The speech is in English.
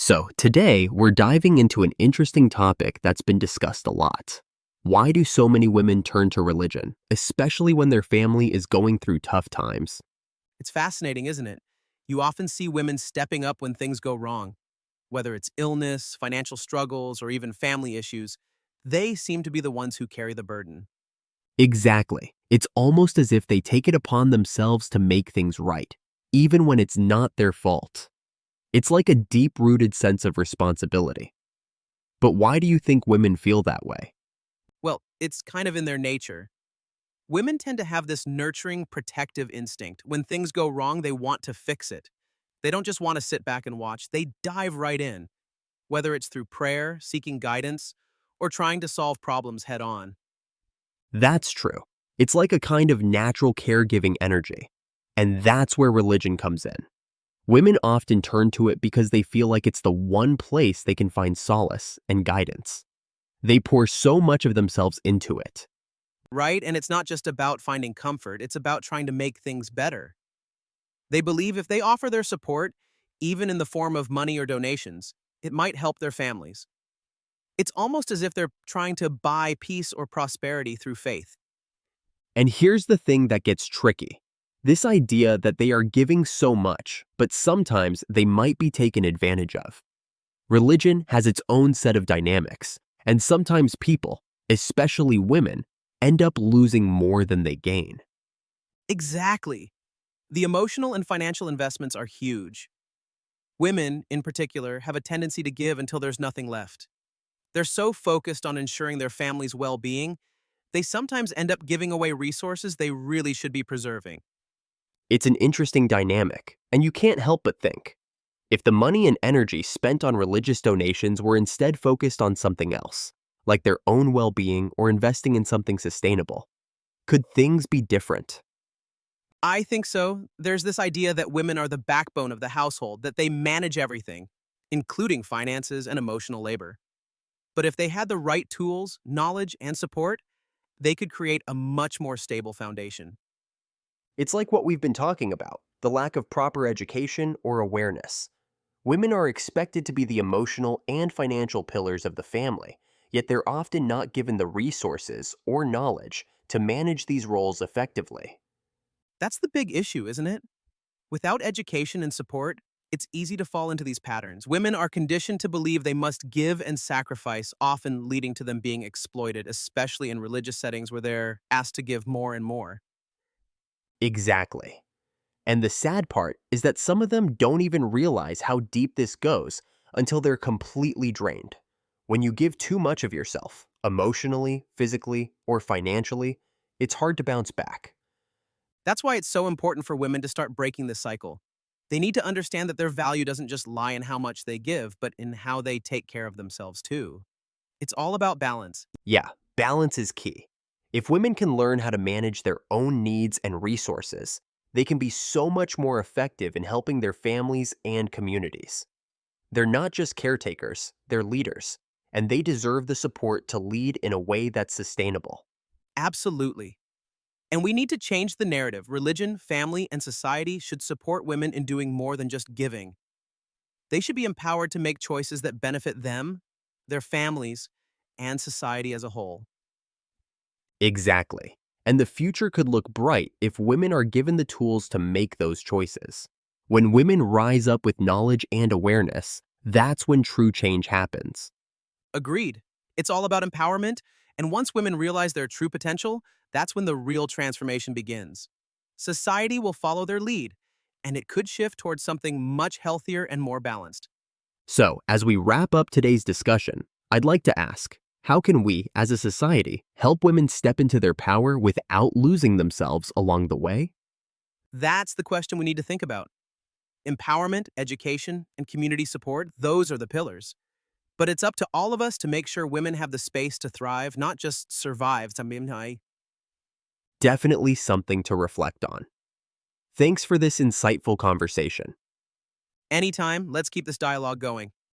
So, today we're diving into an interesting topic that's been discussed a lot. Why do so many women turn to religion, especially when their family is going through tough times? It's fascinating, isn't it? You often see women stepping up when things go wrong. Whether it's illness, financial struggles, or even family issues, they seem to be the ones who carry the burden. Exactly. It's almost as if they take it upon themselves to make things right, even when it's not their fault. It's like a deep-rooted sense of responsibility. But why do you think women feel that way? Well, it's kind of in their nature. Women tend to have this nurturing, protective instinct. When things go wrong, they want to fix it. They don't just want to sit back and watch, they dive right in, whether it's through prayer, seeking guidance, or trying to solve problems head on. That's true. It's like a kind of natural caregiving energy. And that's where religion comes in. Women often turn to it because they feel like it's the one place they can find solace and guidance. They pour so much of themselves into it. Right? And it's not just about finding comfort, it's about trying to make things better. They believe if they offer their support, even in the form of money or donations, it might help their families. It's almost as if they're trying to buy peace or prosperity through faith. And here's the thing that gets tricky. This idea that they are giving so much, but sometimes they might be taken advantage of. Religion has its own set of dynamics, and sometimes people, especially women, end up losing more than they gain. Exactly. The emotional and financial investments are huge. Women, in particular, have a tendency to give until there's nothing left. They're so focused on ensuring their family's well being, they sometimes end up giving away resources they really should be preserving. It's an interesting dynamic, and you can't help but think, if the money and energy spent on religious donations were instead focused on something else, like their own well-being or investing in something sustainable, could things be different? I think so. There's this idea that women are the backbone of the household, that they manage everything, including finances and emotional labor. But if they had the right tools, knowledge, and support, they could create a much more stable foundation. It's like what we've been talking about, the lack of proper education or awareness. Women are expected to be the emotional and financial pillars of the family, yet they're often not given the resources or knowledge to manage these roles effectively. That's the big issue, isn't it? Without education and support, it's easy to fall into these patterns. Women are conditioned to believe they must give and sacrifice, often leading to them being exploited, especially in religious settings where they're asked to give more and more. Exactly. And the sad part is that some of them don't even realize how deep this goes until they're completely drained. When you give too much of yourself, emotionally, physically, or financially, it's hard to bounce back. That's why it's so important for women to start breaking this cycle. They need to understand that their value doesn't just lie in how much they give, but in how they take care of themselves too. It's all about balance. Yeah, balance is key. If women can learn how to manage their own needs and resources, they can be so much more effective in helping their families and communities. They're not just caretakers, they're leaders, and they deserve the support to lead in a way that's sustainable. Absolutely. And we need to change the narrative. Religion, family, and society should support women in doing more than just giving. They should be empowered to make choices that benefit them, their families, and society as a whole. Exactly. And the future could look bright if women are given the tools to make those choices. When women rise up with knowledge and awareness, that's when true change happens. Agreed. It's all about empowerment, and once women realize their true potential, that's when the real transformation begins. Society will follow their lead, and it could shift towards something much healthier and more balanced. So, as we wrap up today's discussion, I'd like to ask, how can we, as a society, help women step into their power without losing themselves along the way? That's the question we need to think about. Empowerment, education, and community support, those are the pillars. But it's up to all of us to make sure women have the space to thrive, not just survive. Definitely something to reflect on. Thanks for this insightful conversation. Anytime, let's keep this dialogue going.